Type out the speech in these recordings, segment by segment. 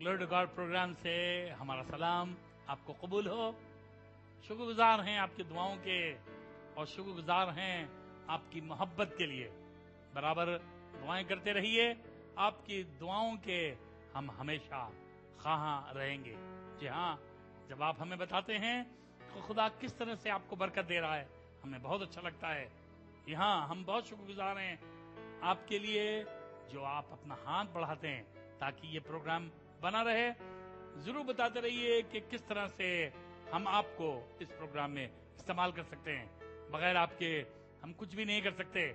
Glory to God programme से हमारा सलाम आपको कबूल हो। शुक्रगुजार हैं आपकी दुआओं के और शुक्रगुजार हैं आपकी मोहब्बत के लिए। बराबर दुआएं करते रहिए, आपकी दुआओं के हम हमेशा ख़्वाहां रहेंगे। जी हाँ, जब आप हमें बताते हैं तो खुदा किस तरह से आपको बरकत दे रहा है, हमें बहुत अच्छा लगता है। यहाँ हम बहुत शुक्रगुजार हैं आपके लिए जो आप अपना हाथ बढ़ाते हैं ताकि ये प्रोग्राम बना रहे। जरूर बताते रहिए कि किस तरह से हम आपको इस प्रोग्राम में इस्तेमाल कर सकते हैं। बगैर आपके हम कुछ भी नहीं कर सकते।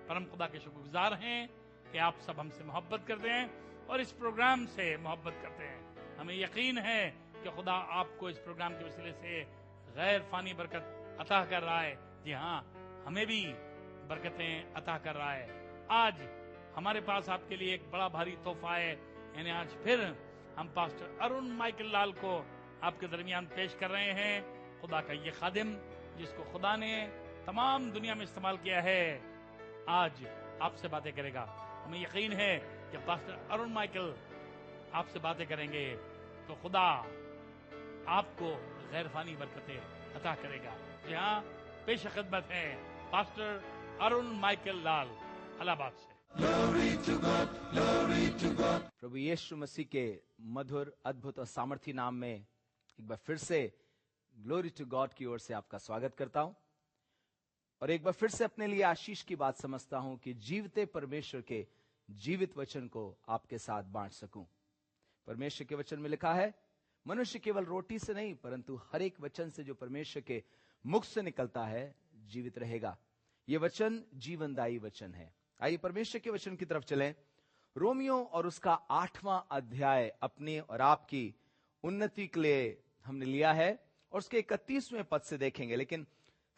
परम खुदा के शुक्रगुजार हैं कि आप सब हमसे मोहब्बत करते हैं और इस प्रोग्राम से मोहब्बत करते हैं। हमें यकीन है कि खुदा आपको इस प्रोग्राम के वसीले से गैर फानी बरकत अता कर रहा है। जी हाँ, हमें भी बरकतें अता कर रहा है। आज हमारे पास आपके लिए एक बड़ा भारी तोहफा है। यानी आज फिर हम पास्टर अरुण माइकल लाल को आपके दरमियान पेश कर रहे हैं। खुदा का ये खादिम जिसको खुदा ने तमाम दुनिया में इस्तेमाल किया है, आज आपसे बातें करेगा। हमें यकीन है कि पास्टर अरुण माइकल आपसे बातें करेंगे तो खुदा आपको गैरफानी बरकतें अता करेगा। जी हाँ, पेश खिदमत है पास्टर अरुण माइकल लाल इलाहाबाद से। प्रभु यीशु मसीह के मधुर, अद्भुत और सामर्थी नाम में एक बार फिर से ग्लोरी टू गॉड की ओर से आपका स्वागत करता हूं और एक बार फिर से अपने लिए आशीष की बात समझता हूं कि जीवते परमेश्वर के जीवित वचन को आपके साथ बांट सकूं। परमेश्वर के वचन में लिखा है, मनुष्य केवल रोटी से नहीं परंतु हर एक वचन से जो परमेश्वर के मुख से निकलता है जीवित रहेगा। यह वचन जीवनदायी वचन है। आइए परमेश्वर के वचन की तरफ चलें। रोमियो और उसका 8वां अध्याय अपनी और आपकी उन्नति के लिए हमने लिया है और उसके 31वें पद से देखेंगे, लेकिन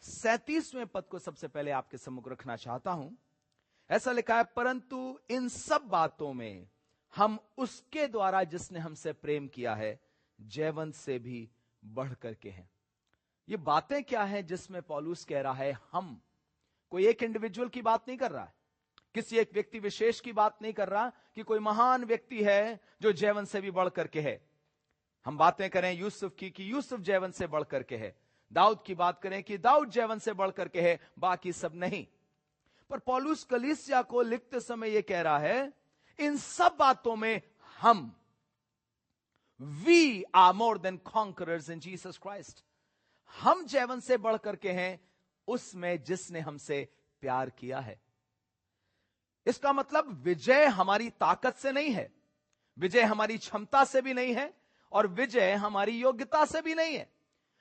37वें पद को सबसे पहले आपके सम्मुख रखना चाहता हूं। ऐसा लिखा है, परंतु इन सब बातों में हम उसके द्वारा जिसने हमसे प्रेम किया है जयवंत से भी बढ़ करके हैं। ये बातें क्या है जिसमें पौलुस कह रहा है हम? कोई एक इंडिविजुअल की बात नहीं कर रहा है, किसी एक व्यक्ति विशेष की बात नहीं कर रहा कि कोई महान व्यक्ति है जो जयवंत से भी बढ़ करके है। हम बातें करें यूसुफ की कि यूसुफ जयवंत से बढ़ करके है, दाऊद की बात करें कि दाऊद जयवंत से बढ़ करके है, बाकी सब नहीं। पर पौलुस कलीसिया को लिखते समय यह कह रहा है, इन सब बातों में हम, we are more than conquerors in Jesus Christ, हम जयवंत से बढ़ करके हैं उसमें जिसने हमसे प्यार किया है। इसका मतलब विजय हमारी ताकत से नहीं है, विजय हमारी क्षमता से भी नहीं है और विजय हमारी योग्यता से भी नहीं है,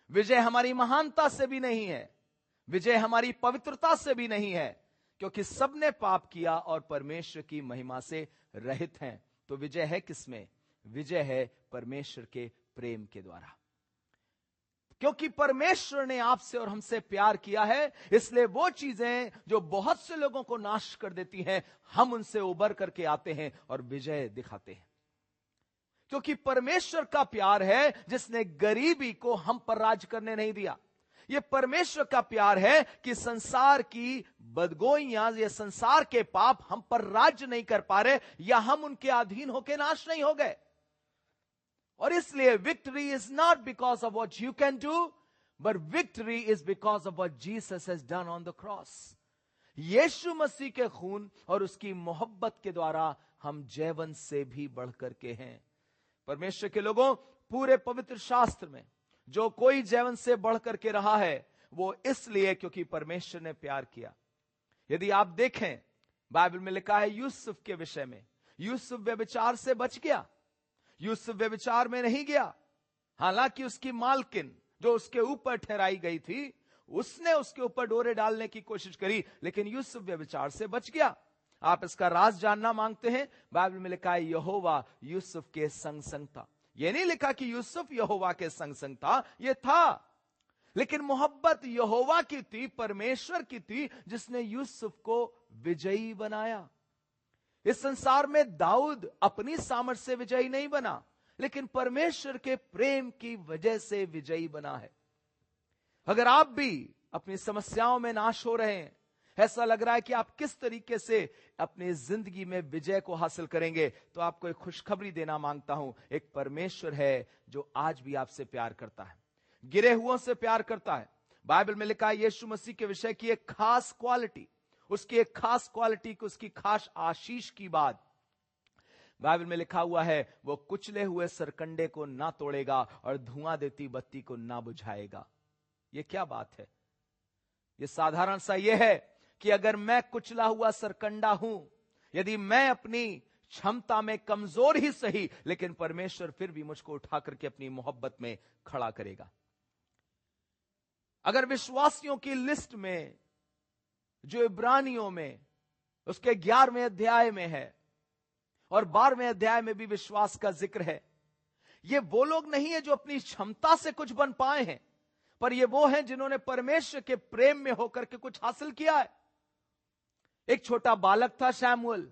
विजय हमारी महानता से भी नहीं है, विजय हमारी पवित्रता से भी नहीं है, क्योंकि सबने पाप किया और परमेश्वर की महिमा से रहित हैं। तो विजय है किसमें? विजय है परमेश्वर के प्रेम के द्वारा। क्योंकि परमेश्वर ने आपसे और हमसे प्यार किया है, इसलिए वो चीजें जो बहुत से लोगों को नाश कर देती हैं, हम उनसे उबर करके आते हैं और विजय दिखाते हैं। क्योंकि परमेश्वर का प्यार है जिसने गरीबी को हम पर राज करने नहीं दिया। यह परमेश्वर का प्यार है कि संसार की बदगोइयां या संसार के पाप हम पर राज्य नहीं कर पा रहे या हम उनके अधीन होकर नाश नहीं हो गए। और इसलिए victory is not because of what you can do, but victory is because of what Jesus has done on the cross. Yeshu Masih के खून और उसकी मोहब्बत के द्वारा हम जयवंत से भी बढ़ करके हैं। परमेश्वर के लोगों, पूरे पवित्र शास्त्र में जो कोई जयवंत से बढ़ करके रहा है वो इसलिए क्योंकि परमेश्वर ने प्यार किया। यदि आप देखें, बाइबल में लिखा है यूसुफ के विषय में, यूसुफ व्यभिचार से बच गया, यूसुफ व्यभिचार में नहीं गया। हालांकि उसकी मालकिन जो उसके ऊपर ठहराई गई थी, उसने उसके ऊपर डोरे डालने की कोशिश करी, लेकिन यूसुफ व्यभिचार से बच गया। आप इसका राज जानना मांगते हैं? बाइबल में लिखा है यहोवा यूसुफ के संग संग था। यह नहीं लिखा कि यूसुफ यहोवा के संग संग था, यह था, लेकिन मोहब्बत यहोवा की थी, परमेश्वर की थी, जिसने यूसुफ को विजयी बनाया। इस संसार में दाऊद अपनी सामर्थ्य से विजयी नहीं बना, लेकिन परमेश्वर के प्रेम की वजह से विजयी बना है। अगर आप भी अपनी समस्याओं में नाश हो रहे हैं ऐसा लग रहा है कि आप किस तरीके से अपनी जिंदगी में विजय को हासिल करेंगे, तो आपको एक खुशखबरी देना मांगता हूं। एक परमेश्वर है जो आज भी आपसे प्यार करता है, गिरे हुओं से प्यार करता है। बाइबल में लिखा है यीशु मसीह के विषय की एक खास क्वालिटी, उसकी एक खास क्वालिटी को, उसकी खास आशीष की बात बाइबल में लिखा हुआ है, वो कुचले हुए सरकंडे को ना तोड़ेगा और धुआं देती बत्ती को ना बुझाएगा। ये क्या बात है? ये साधारण सा ये है कि अगर मैं कुचला हुआ सरकंडा हूं, यदि मैं अपनी क्षमता में कमजोर ही सही, लेकिन परमेश्वर फिर भी मुझको उठा करके अपनी मोहब्बत में खड़ा करेगा। अगर विश्वासियों की लिस्ट में जो इब्रानियों में उसके 11वें अध्याय में है और 12वें अध्याय में भी विश्वास का जिक्र है, ये वो लोग नहीं है जो अपनी क्षमता से कुछ बन पाए हैं, पर ये वो हैं जिन्होंने परमेश्वर के प्रेम में होकर के कुछ हासिल किया है। एक छोटा बालक था शमूएल,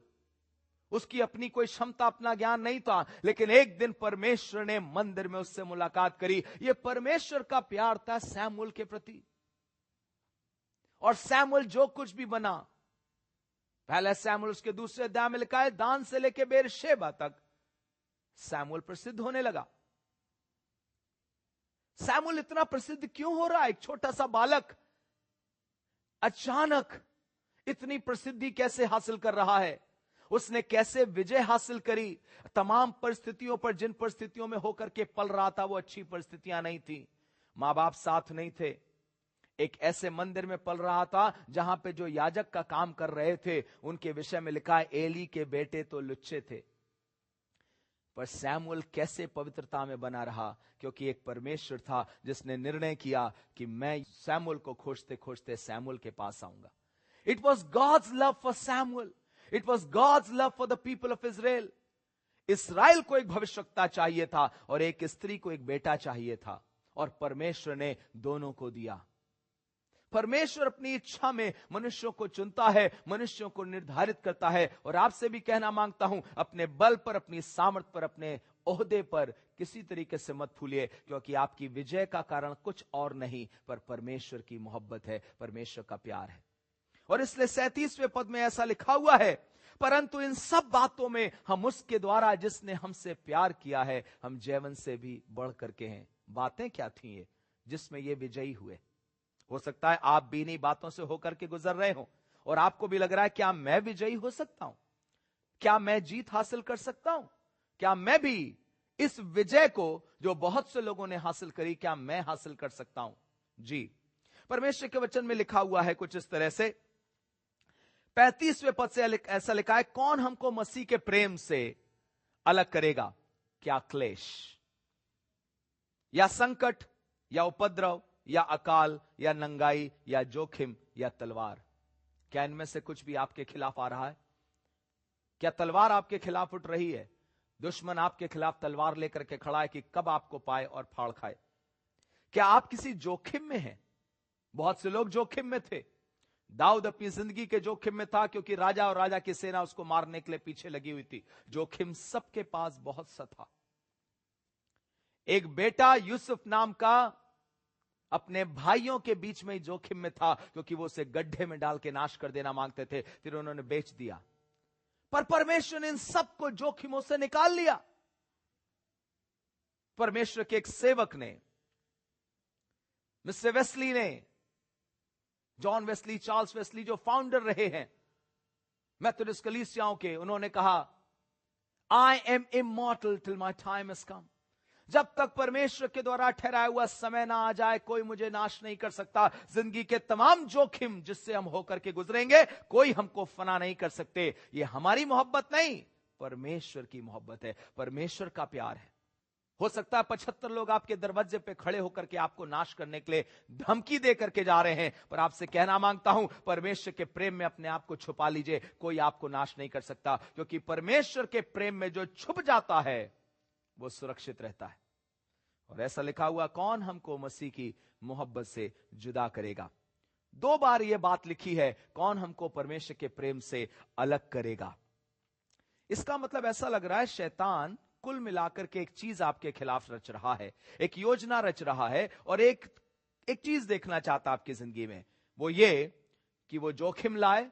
उसकी अपनी कोई क्षमता, अपना ज्ञान नहीं था, लेकिन एक दिन परमेश्वर ने मंदिर में उससे मुलाकात करी। यह परमेश्वर का प्यार था शमूएल के प्रति। और शमूएल जो कुछ भी बना, पहले शमूएल उसके दूसरे अध्याय में लिखा है, दान से लेकर बेरशेबा तक शमूएल प्रसिद्ध होने लगा। शमूएल इतना प्रसिद्ध क्यों हो रहा है? एक छोटा सा बालक अचानक इतनी प्रसिद्धि कैसे हासिल कर रहा है? उसने कैसे विजय हासिल करी? तमाम परिस्थितियों पर, जिन परिस्थितियों में होकर के पल रहा था, वो अच्छी परिस्थितियां नहीं थी, मां बाप साथ नहीं थे, एक ऐसे मंदिर में पल रहा था जहां पे जो याजक का काम कर रहे थे उनके विषय में लिखा है एली के बेटे तो लुच्चे थे। पर शमूएल कैसे पवित्रता में बना रहा? क्योंकि एक परमेश्वर था जिसने निर्णय किया कि मैं शमूएल को खोजते खोजते शमूएल के पास आऊंगा। It was God's love for Shamuel, it was God's love for the people of Israel. Israel को एक भविष्यवक्ता चाहिए था और एक स्त्री को एक बेटा चाहिए था, और परमेश्वर ने दोनों को दिया। परमेश्वर अपनी इच्छा में मनुष्यों को चुनता है, मनुष्यों को निर्धारित करता है। और आपसे भी कहना मांगता हूं, अपने बल पर, अपनी सामर्थ्य पर, अपने ओहदे पर किसी तरीके से मत फूलिए, क्योंकि आपकी विजय का कारण कुछ और नहीं पर परमेश्वर की मोहब्बत है, परमेश्वर का प्यार है। और इसलिए 37वें पद में ऐसा लिखा हुआ है, परंतु इन सब बातों में हम उसके द्वारा जिसने हमसे प्यार किया है, हम जैवन से भी बढ़ करके हैं। बातें क्या थी ये जिसमें ये विजयी हुए? हो सकता है आप भी इन्हीं बातों से होकर के गुजर रहे हो और आपको भी लग रहा है, क्या मैं विजयी हो सकता हूं? क्या मैं जीत हासिल कर सकता हूं? क्या मैं भी इस विजय को जो बहुत से लोगों ने हासिल करी, क्या मैं हासिल कर सकता हूं? जी, परमेश्वर के वचन में लिखा हुआ है कुछ इस तरह से, 35वें पद से ऐसा लिखा है, कौन हमको मसीह के प्रेम से अलग करेगा? क्या क्लेश या संकट या उपद्रव या अकाल या नंगाई या जोखिम या तलवार? क्या इनमें से कुछ भी आपके खिलाफ आ रहा है? क्या तलवार आपके खिलाफ उठ रही है? दुश्मन आपके खिलाफ तलवार लेकर के खड़ा है कि कब आपको पाए और फाड़ खाए। क्या आप किसी जोखिम में हैं? बहुत से लोग जोखिम में थे। दाऊद अपनी जिंदगी के जोखिम में था, क्योंकि राजा और राजा की सेना उसको मारने के लिए पीछे लगी हुई थी। जोखिम सबके पास बहुत सा था। एक बेटा यूसुफ नाम का अपने भाइयों के बीच में जोखिम में था, क्योंकि वो उसे गड्ढे में डाल के नाश कर देना मांगते थे, फिर उन्होंने बेच दिया। पर परमेश्वर ने इन सबको जोखिमों से निकाल लिया। परमेश्वर के एक सेवक ने, मिस्टर वेस्ली ने, जॉन वेस्ली, चार्ल्स वेस्ली, जो फाउंडर रहे हैं मेथोडिस्ट कलीसियाओं के, उन्होंने कहा, I am immortal till my time has come. जब तक परमेश्वर के द्वारा ठहराया हुआ समय ना आ जाए, कोई मुझे नाश नहीं कर सकता। जिंदगी के तमाम जोखिम जिससे हम होकर के गुजरेंगे, कोई हमको फना नहीं कर सकते। ये हमारी मोहब्बत नहीं, परमेश्वर की मोहब्बत है, परमेश्वर का प्यार है। हो सकता है 75 लोग आपके दरवाजे पे खड़े होकर के आपको नाश करने के लिए धमकी दे करके जा रहे हैं, पर आपसे कहना मांगता हूं, परमेश्वर के प्रेम में अपने आप को छुपा लीजिए। कोई आपको नाश नहीं कर सकता, क्योंकि परमेश्वर के प्रेम में जो छुप जाता है वो सुरक्षित रहता है। और ऐसा लिखा हुआ, कौन हमको मसीह की मोहब्बत से जुदा करेगा? 2 बार यह बात लिखी है, कौन हमको परमेश्वर के प्रेम से अलग करेगा। इसका मतलब ऐसा लग रहा है, शैतान कुल मिलाकर के एक चीज आपके खिलाफ रच रहा है, एक योजना रच रहा है, और एक चीज देखना चाहता आपकी जिंदगी में, वो ये कि वो जोखिम लाए,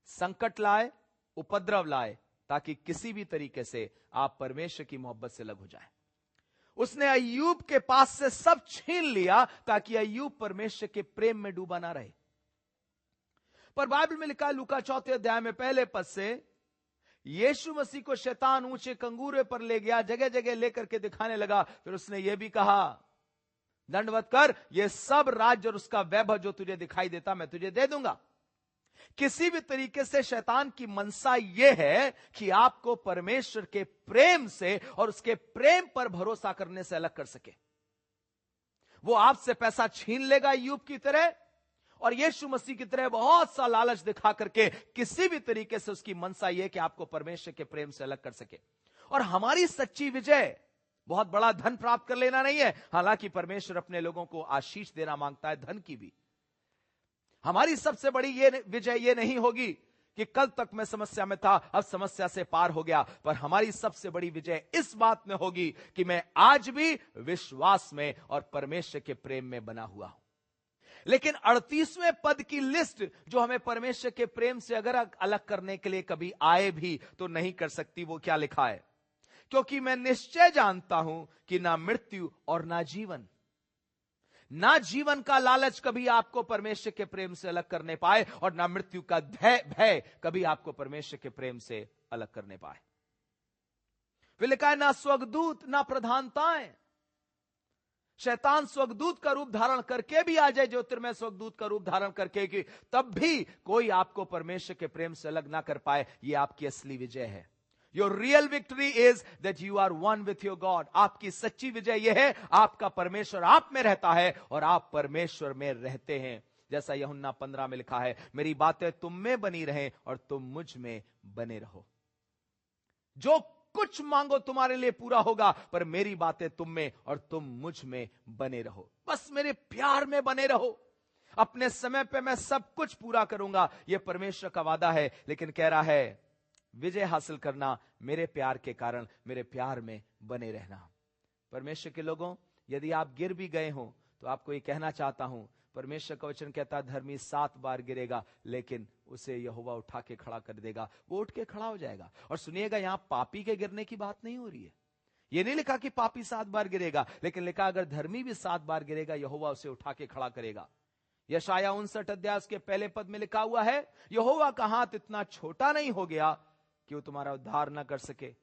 संकट लाए, उपद्रव लाए, ताकि किसी भी तरीके से आप परमेश्वर की मोहब्बत से अलग हो जाएं। उसने अय्यूब के पास से सब छीन लिया ताकि अय्यूब परमेश्वर के प्रेम में डूबा ना रहे। पर बाइबल में लिखा है लूका 4 अध्याय में पहले पद से, यीशु मसीह को शैतान ऊंचे कंगूरे पर ले गया, जगह जगह लेकर के दिखाने लगा। फिर उसने यह भी कहा, दंडवत कर, यह सब राज्य और उसका वैभव जो तुझे दिखाई देता मैं तुझे दे दूंगा। किसी भी तरीके से शैतान की मनसा यह है कि आपको परमेश्वर के प्रेम से और उसके प्रेम पर भरोसा करने से अलग कर सके। वो आपसे पैसा छीन लेगा अय्यूब की तरह, और यीशु मसीह की तरह बहुत सा लालच दिखा करके किसी भी तरीके से उसकी मनसा यह कि आपको परमेश्वर के प्रेम से अलग कर सके। और हमारी सच्ची विजय बहुत बड़ा धन प्राप्त कर लेना नहीं है, हालांकि परमेश्वर अपने लोगों को आशीष देना मांगता है, धन की भी। हमारी सबसे बड़ी विजय ये नहीं होगी कि कल तक मैं समस्या में था, अब समस्या से पार हो गया, पर हमारी सबसे बड़ी विजय इस बात में होगी कि मैं आज भी विश्वास में और परमेश्वर के प्रेम में बना हुआ हूं। लेकिन 38वें पद की लिस्ट जो हमें परमेश्वर के प्रेम से अगर अलग करने के लिए कभी आए भी तो नहीं कर सकती, वो क्या लिखा है? क्योंकि मैं निश्चय जानता हूं कि ना मृत्यु और ना जीवन, ना जीवन का लालच कभी आपको परमेश्वर के प्रेम से अलग करने पाए, और ना मृत्यु का भय कभी आपको परमेश्वर के प्रेम से अलग करने पाए। फिर लिखा है ना स्वर्गदूत ना प्रधानताएं। शैतान स्वर्गदूत का रूप धारण करके भी आ जाए, ज्योतिर्मय स्वर्गदूत का रूप धारण करके, कि तब भी कोई आपको परमेश्वर के प्रेम से अलग ना कर पाए। यह आपकी असली विजय है। Your real victory is that you are one with your God. आपकी सच्ची विजय यह है, आपका परमेश्वर आप में रहता है और आप परमेश्वर में रहते हैं। जैसा यूहन्ना 15 में लिखा है, मेरी बातें तुम में बनी रहें और तुम मुझ में बने रहो। जो कुछ मांगो तुम्हारे लिए पूरा होगा, पर मेरी बातें तुम में और तुम मुझ में बने रहो। बस मेरे प्यार में बने रहो। अपने समय पे मैं सब कुछ पूरा करूंगा, यह परमेश्वर का वादा है। लेकिन कह रहा है विजय हासिल करना मेरे प्यार के कारण, मेरे प्यार में बने रहना। परमेश्वर के लोगों, यदि आप गिर भी गए हो तो आपको ये कहना चाहता हूं, परमेश्वर का वचन कहता है धर्मी 7 बार गिरेगा लेकिन उसे यहोवा उठा के खड़ा कर देगा। वो उठ के खड़ा हो जाएगा। और सुनिएगा, यहां पापी के गिरने की बात नहीं हो रही है। ये नहीं लिखा कि पापी 7 बार गिरेगा, लेकिन लिखा अगर धर्मी भी 7 बार गिरेगा यहोवा उसे उठा के खड़ा करेगा। यशाया 59 अध्याय उसके पहले पद में लिखा हुआ है, यहोवा का हाथ इतना छोटा नहीं हो गया कि वो तुम्हारा उद्धार ना कर सके,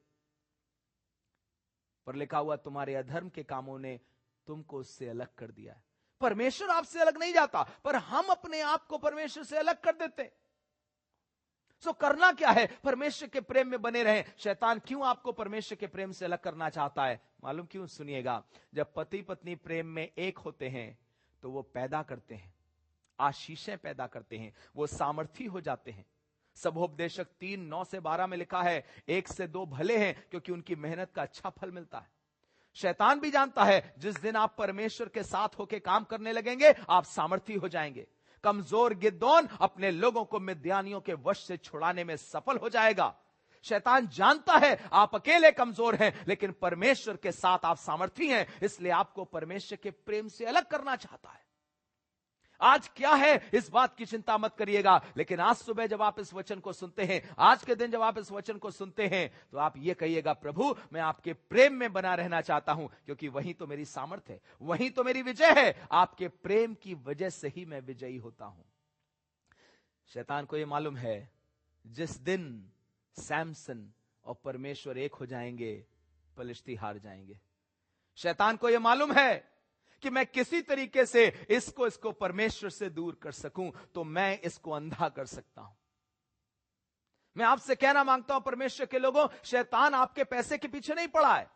पर लिखा हुआ तुम्हारे अधर्म के कामों ने तुमको उससे अलग कर दिया है। परमेश्वर आपसे अलग नहीं जाता, पर हम अपने आप को परमेश्वर से अलग कर देते। सो करना क्या है? परमेश्वर के प्रेम में बने रहें। शैतान क्यों आपको परमेश्वर के प्रेम से अलग करना चाहता है? मालूम क्यों? सुनिएगा, जब पति पत्नी प्रेम में एक होते हैं तो वो पैदा करते हैं, आशीषें पैदा करते हैं, वो सामर्थी हो जाते हैं। सबोपदेशक 3:9-12 में लिखा है, 1 से 2 भले हैं क्योंकि उनकी मेहनत का अच्छा फल मिलता है। शैतान भी जानता है जिस दिन आप परमेश्वर के साथ होकर काम करने लगेंगे आप सामर्थी हो जाएंगे। कमजोर गिदोन अपने लोगों को मिद्यानियों के वश से छुड़ाने में सफल हो जाएगा। शैतान जानता है आप अकेले कमजोर हैं, लेकिन परमेश्वर के साथ आप सामर्थी हैं, इसलिए आपको परमेश्वर के प्रेम से अलग करना चाहता है। आज क्या है इस बात की चिंता मत करिएगा, लेकिन आज सुबह जब आप इस वचन को सुनते हैं, आज के दिन जब आप इस वचन को सुनते हैं, तो आप ये कहिएगा, प्रभु मैं आपके प्रेम में बना रहना चाहता हूं, क्योंकि वही तो मेरी सामर्थ है, वही तो मेरी विजय है। आपके प्रेम की वजह से ही मैं विजयी होता हूं। शैतान को यह मालूम है जिस दिन सैमसन और परमेश्वर एक हो जाएंगे पलिश्ती हार जाएंगे। शैतान को यह मालूम है कि मैं किसी तरीके से इसको परमेश्वर से दूर कर सकूं तो मैं इसको अंधा कर सकता हूं। मैं आपसे कहना मांगता हूं परमेश्वर के लोगों, शैतान आपके पैसे के पीछे नहीं पड़ा है,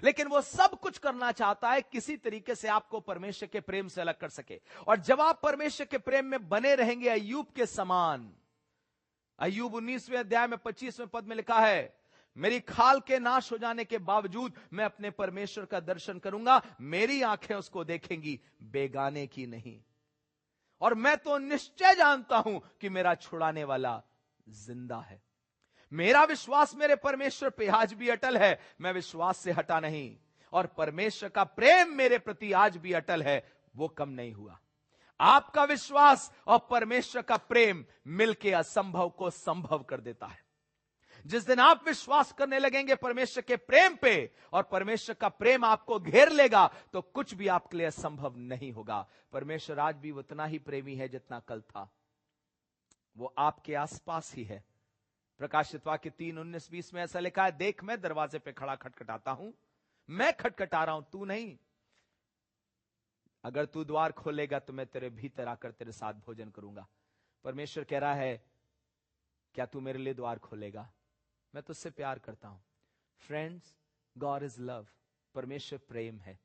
लेकिन वो सब कुछ करना चाहता है किसी तरीके से आपको परमेश्वर के प्रेम से अलग कर सके। और जब आप परमेश्वर के प्रेम में बने रहेंगे अय्यूब के समान, अय्यूब 19वें अध्याय में 25वें पद में लिखा है, मेरी खाल के नाश हो जाने के बावजूद मैं अपने परमेश्वर का दर्शन करूंगा, मेरी आंखें उसको देखेंगी, बेगाने की नहीं। और मैं तो निश्चय जानता हूं कि मेरा छुड़ाने वाला जिंदा है। मेरा विश्वास मेरे परमेश्वर पे आज भी अटल है, मैं विश्वास से हटा नहीं। और परमेश्वर का प्रेम मेरे प्रति आज भी अटल है, वो कम नहीं हुआ। आपका विश्वास और परमेश्वर का प्रेम मिलके असंभव को संभव कर देता है। जिस दिन आप विश्वास करने लगेंगे परमेश्वर के प्रेम पे और परमेश्वर का प्रेम आपको घेर लेगा, तो कुछ भी आपके लिए असंभव नहीं होगा। परमेश्वर आज भी उतना ही प्रेमी है जितना कल था। वो आपके आसपास ही है। प्रकाशित वाक्य 3:19-20 में ऐसा लिखा है, देख मैं दरवाजे पे खड़ा खटखटाता हूं, मैं खटखटा रहा हूं, तू नहीं। अगर तू द्वार खोलेगा तो मैं तेरे भीतर आकर तेरे साथ भोजन करूंगा। परमेश्वर कह रहा है, क्या तू मेरे लिए द्वार खोलेगा? मैं तुझसे प्यार करता हूं। Friends, God is love. परमेश्वर प्रेम है।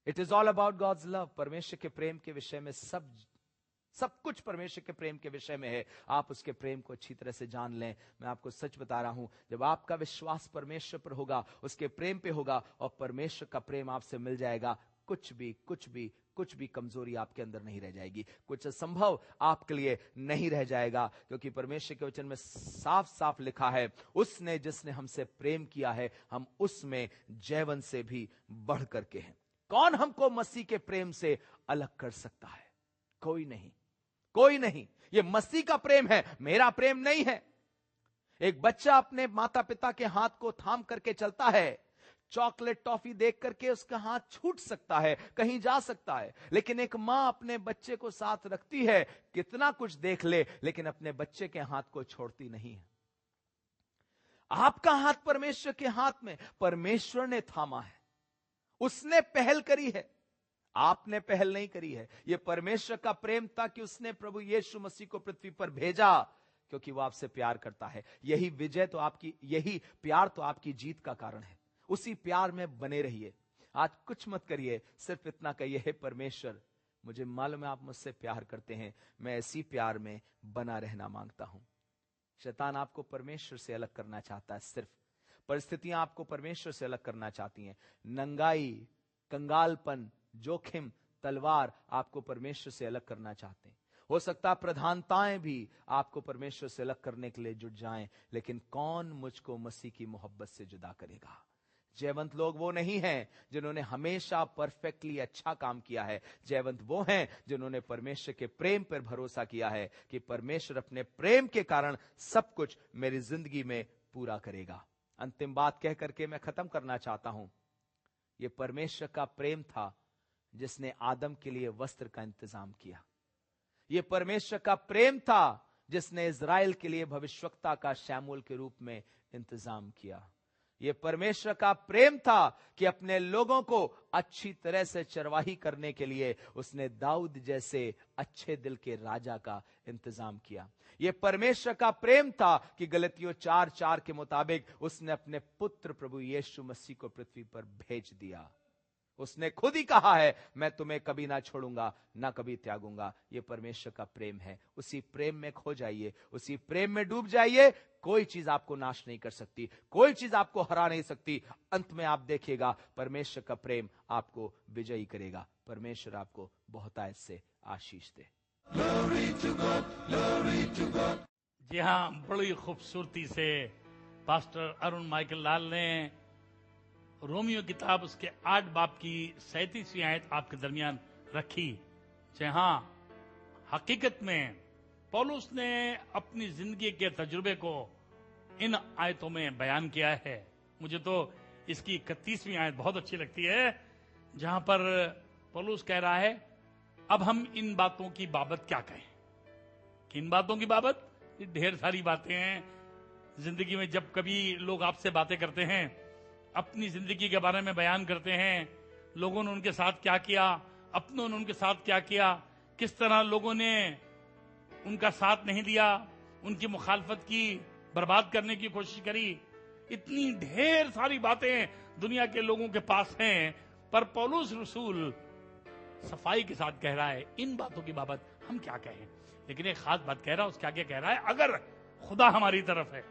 It is all about God's love. परमेश्वर के प्रेम के विषय में सब कुछ परमेश्वर के प्रेम के विषय में है। आप उसके प्रेम को अच्छी तरह से जान लें। मैं आपको सच बता रहा हूं, जब आपका विश्वास परमेश्वर पर होगा, उसके प्रेम पे होगा और परमेश्वर का प्रेम आपसे मिल जाएगा, कुछ भी कमजोरी आपके अंदर नहीं रह जाएगी, कुछ असंभव आपके लिए नहीं रह जाएगा। क्योंकि परमेश्वर के वचन में साफ साफ लिखा है, उसने जिसने हमसे प्रेम किया है, हम उसमें जैवन से भी बढ़ करके हैं। कौन हमको मसीह के प्रेम से अलग कर सकता है? कोई नहीं, कोई नहीं। ये मसीह का प्रेम है, मेरा प्रेम नहीं है। एक बच्चा अपने माता पिता के हाथ को थाम करके चलता है, चॉकलेट टॉफी देख करके उसका हाथ छूट सकता है, कहीं जा सकता है, लेकिन एक मां अपने बच्चे को साथ रखती है, कितना कुछ देख ले लेकिन अपने बच्चे के हाथ को छोड़ती नहीं है। आपका हाथ परमेश्वर के हाथ में, परमेश्वर ने थामा है, उसने पहल करी है, आपने पहल नहीं करी है। यह परमेश्वर का प्रेम था कि उसने प्रभु यीशु मसीह को पृथ्वी पर भेजा, क्योंकि वो आपसे प्यार करता है। यही विजय तो आपकी, यही प्यार तो आपकी जीत का कारण है। उसी प्यार में बने रहिए। आज कुछ मत करिए, सिर्फ इतना कहिए, हे परमेश्वर, मुझे मालूम है आप मुझसे प्यार करते हैं, मैं इसी प्यार में बना रहना मांगता हूं। शैतान आपको परमेश्वर से अलग करना चाहता है, सिर्फ परिस्थितियां आपको परमेश्वर से अलग करना चाहती हैं। नंगाई, कंगालपन, जोखिम, तलवार आपको परमेश्वर से अलग करना चाहते हैं। हो सकता है प्रधानताएं भी आपको परमेश्वर से अलग करने के लिए जुट जाएं, लेकिन कौन मुझको मसीह की मोहब्बत से जुदा करेगा? जयवंत लोग वो नहीं हैं जिन्होंने हमेशा परफेक्टली अच्छा काम किया है। जयवंत वो हैं जिन्होंने परमेश्वर के प्रेम पर भरोसा किया है कि परमेश्वर अपने प्रेम के कारण सब कुछ मेरी जिंदगी में पूरा करेगा। अंतिम बात कह करके मैं खत्म करना चाहता हूं। यह परमेश्वर का प्रेम था जिसने आदम के लिए वस्त्र का इंतजाम किया। यह परमेश्वर का प्रेम था जिसने इज़राइल के लिए भविष्यवक्ता का शमूएल के रूप में इंतजाम किया। यह परमेश्वर का प्रेम था कि अपने लोगों को अच्छी तरह से चरवाही करने के लिए उसने दाऊद जैसे अच्छे दिल के राजा का इंतजाम किया। यह परमेश्वर का प्रेम था कि गलतियों 4:4 के मुताबिक उसने अपने पुत्र प्रभु यीशु मसीह को पृथ्वी पर भेज दिया। उसने खुद ही कहा है, मैं तुम्हें कभी ना छोड़ूंगा, ना कभी त्यागूंगा। यह परमेश्वर का प्रेम है। उसी प्रेम में खो जाइए, उसी प्रेम में डूब जाइए। कोई चीज आपको नाश नहीं कर सकती, कोई चीज आपको हरा नहीं सकती। अंत में आप देखिएगा परमेश्वर का प्रेम आपको विजयी करेगा। परमेश्वर आपको बहुतायत से आशीष दे। जी हाँ, बड़ी खूबसूरती से पास्टर अरुण माइकल लाल ने रोमियो किताब उसके 8 बाब की 37वीं आयत आपके दरमियान रखी। जहां हकीकत में पौलुस ने अपनी जिंदगी के तजुर्बे को इन आयतों में बयान किया है। मुझे तो इसकी 31वीं आयत बहुत अच्छी लगती है, जहां पर पौलुस कह रहा है, अब हम इन बातों की बाबत क्या कहें। किन बातों की बाबत? ढेर सारी बातें हैं जिंदगी में। जब कभी लोग आपसे बातें करते हैं, अपनी जिंदगी के बारे में बयान करते हैं, लोगों ने उनके साथ क्या किया, अपनों ने उनके साथ क्या किया, किस तरह लोगों ने उनका साथ नहीं दिया, उनकी मुखालफत की, बर्बाद करने की कोशिश करी। इतनी ढेर सारी बातें दुनिया के लोगों के पास हैं, पर पौलुस रसूल सफाई के साथ कह रहा है, इन बातों की बाबत हम क्या कहें। लेकिन एक खास बात कह रहा है, उसके आगे कह रहा है, अगर खुदा हमारी तरफ है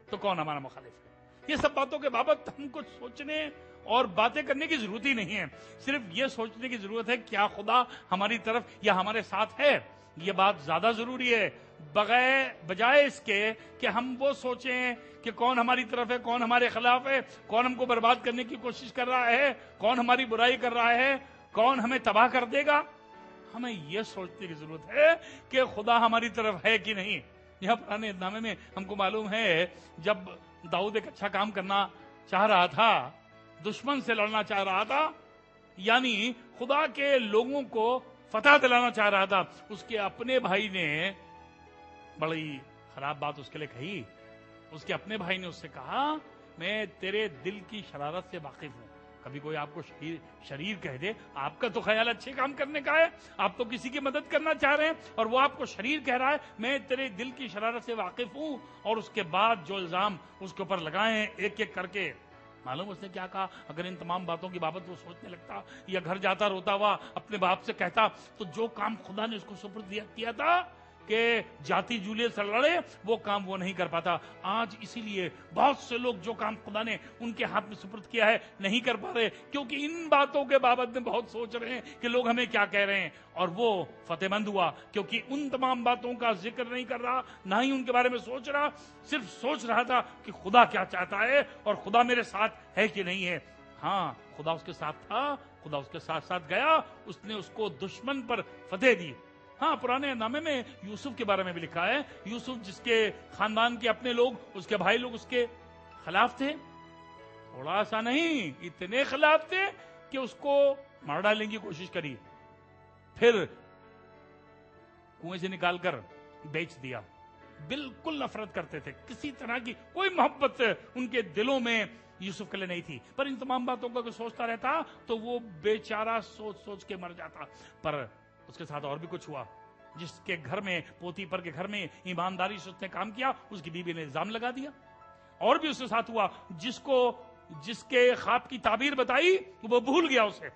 तो कौन हमारा मुखालिफ है। ये सब बातों के बाबत हमको सोचने और बातें करने की जरूरत ही नहीं है। सिर्फ ये सोचने की जरूरत है, क्या खुदा हमारी तरफ या हमारे साथ है। ये बात ज्यादा जरूरी है, बजाय इसके कि हम वो सोचें कि कौन हमारी तरफ है, कौन हमारे खिलाफ है, कौन हमको बर्बाद करने की कोशिश कर रहा है, कौन हमारी बुराई कर रहा है, कौन हमें तबाह कर देगा। हमें यह सोचने की जरूरत है कि खुदा हमारी तरफ है कि नहीं। यह पुराने नामे में हमको मालूम है, जब दाऊद एक अच्छा काम करना चाह रहा था, दुश्मन से लड़ना चाह रहा था, यानी खुदा के लोगों को फतह दिलाना चाह रहा था, उसके अपने भाई ने बड़ी खराब बात उसके लिए कही। उसके अपने भाई ने उससे कहा, मैं तेरे दिल की शरारत से वाकिफ हूं। कभी कोई आपको शरीर कह दे, आपका तो ख्याल अच्छे काम करने का है, आप तो किसी की मदद करना चाह रहे हैं, और वो आपको शरीर कह रहा है मैं तेरे दिल की शरारत से वाकिफ हूं, और उसके बाद जो इल्जाम उसके ऊपर लगाए हैं एक एक करके, मालूम उसने क्या कहा? अगर इन तमाम बातों की बाबत वो सोचने लगता या घर जाता रोता हुआ अपने बाप से कहता, तो जो काम खुदा ने उसको सुपुर्द किया था कि जाति जूलियत से लड़े, वो काम वो नहीं कर पाता। आज इसीलिए बहुत से लोग जो काम खुदा ने उनके हाथ में सुपुर्द किया है नहीं कर पा रहे, क्योंकि इन बातों के बाबत में बहुत सोच रहे हैं कि लोग हमें क्या कह रहे हैं। और वो फतेहमंद हुआ क्योंकि उन तमाम बातों का जिक्र नहीं कर रहा, ना ही उनके बारे में सोच रहा, सिर्फ सोच रहा था कि खुदा क्या चाहता है और खुदा मेरे साथ है कि नहीं है। हाँ, खुदा उसके साथ था, खुदा उसके साथ साथ गया, उसने उसको दुश्मन पर फतेह दी। हाँ, पुराने नामे में यूसुफ के बारे में भी लिखा है, यूसुफ जिसके खानदान के अपने लोग, उसके भाई लोग उसके खिलाफ थे, थोड़ा सा नहीं, इतने खिलाफ थे कि उसको मार डालने की कोशिश करी, फिर कुएं से निकालकर बेच दिया। बिल्कुल नफरत करते थे, किसी तरह की कोई मोहब्बत उनके दिलों में यूसुफ के लिए नहीं थी। पर इन तमाम बातों को सोचता रहता तो वो बेचारा सोच सोच के मर जाता। पर उसके साथ और भी कुछ हुआ। जिसके घर में, पोतीफर के घर में ईमानदारी से उसने काम किया, उसकी बीवी ने इल्जाम लगा दिया। और भी उसके साथ हुआ, जिसके ख्वाब की ताबीर बताई वो भूल गया उसे।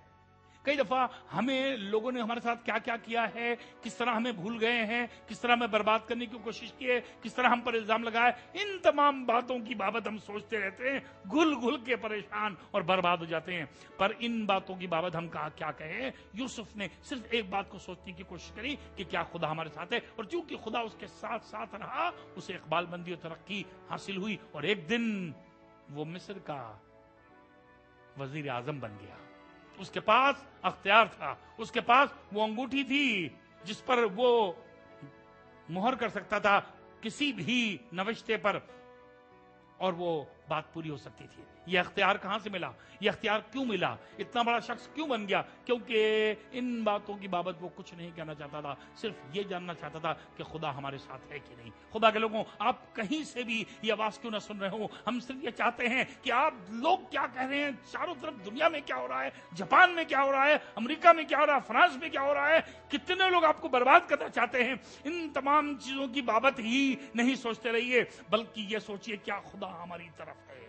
कई दफा हमें लोगों ने हमारे साथ क्या क्या किया है, किस तरह हमें भूल गए हैं, किस तरह हमें बर्बाद करने की कोशिश की है, किस तरह हम पर इल्जाम लगाए, इन तमाम बातों की बाबत हम सोचते रहते हैं, घुल घुल के परेशान और बर्बाद हो जाते हैं। पर इन बातों की बाबत हम क्या कहें? यूसुफ ने सिर्फ एक बात को सोचने की कोशिश करी कि क्या खुदा हमारे साथ है, और चूंकि खुदा उसके साथ साथ रहा, उसे इकबालमंदी और तरक्की हासिल हुई, और एक दिन वो मिस्र का वजीर आजम बन गया। उसके पास अख्तियार था, उसके पास वो अंगूठी थी जिस पर वो मुहर कर सकता था किसी भी नविश्ते पर, और वो बात पूरी हो सकती थी। ये अख्तियार कहां से मिला? ये अख्तियार क्यों मिला? इतना बड़ा शख्स क्यों बन गया? क्योंकि इन बातों की बाबत वो कुछ नहीं कहना चाहता था, सिर्फ ये जानना चाहता था कि खुदा हमारे साथ है कि नहीं। खुदा के लोगों, आप कहीं से भी ये आवाज क्यों ना सुन रहे हो, हम सिर्फ ये चाहते हैं कि आप लोग क्या कह रहे हैं, चारों तरफ दुनिया में क्या हो रहा है, जापान में क्या हो रहा है, अमेरिका में क्या हो रहा है, फ्रांस में क्या हो रहा है, कितने लोग आपको बर्बाद करना चाहते हैं। इन तमाम चीजों की बाबत ही नहीं सोचते रहिए, बल्कि ये सोचिए क्या खुदा हमारी तरफ है,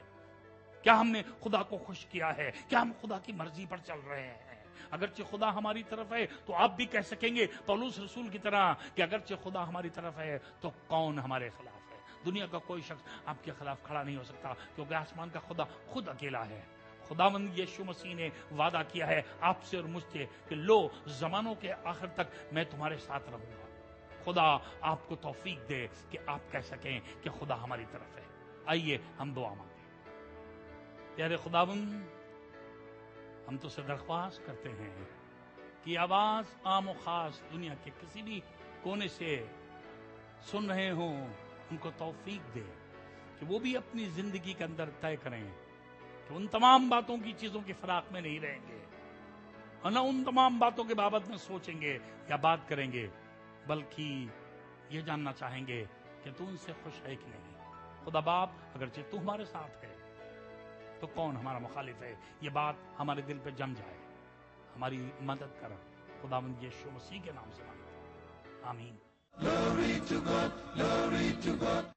क्या हमने खुदा को खुश किया है, क्या हम खुदा की मर्जी पर चल रहे हैं। अगरचे खुदा हमारी तरफ है तो आप भी कह सकेंगे पौलुस रसूल की तरह कि अगरचे खुदा हमारी तरफ है तो कौन हमारे खिलाफ है। दुनिया का कोई शख्स आपके खिलाफ खड़ा नहीं हो सकता, क्योंकि आसमान का खुदा खुद अकेला है। खुदावंद यीशु मसीह ने वादा किया है आपसे और मुझसे कि लो, जमानों के आखिर तक मैं तुम्हारे साथ रहूंगा। खुदा आपको तौफीक दे कि आप कह सकें कि खुदा हमारी तरफ है। आइए हम दुआ मांगे। प्यारे खुदावंद, हम तो से दरख्वास्त करते हैं कि आवाज आम और खास दुनिया के किसी भी कोने से सुन रहे हो, उनको तौफीक दे कि वो भी अपनी जिंदगी के अंदर तय करें कि उन तमाम बातों की चीजों की फराक में नहीं रहेंगे, और न उन तमाम बातों के बाबत में सोचेंगे या बात करेंगे, बल्कि ये जानना चाहेंगे कि तू उनसे खुश है कि नहीं। खुदा बाप, अगर तू हमारे साथ है तो कौन हमारा मुखालिफ है। ये बात हमारे दिल पे जम जाए, हमारी मदद कर। खुदावंद यीशु मसीह के नाम से मांगते हैं, आमीन। Glory to God, glory to God.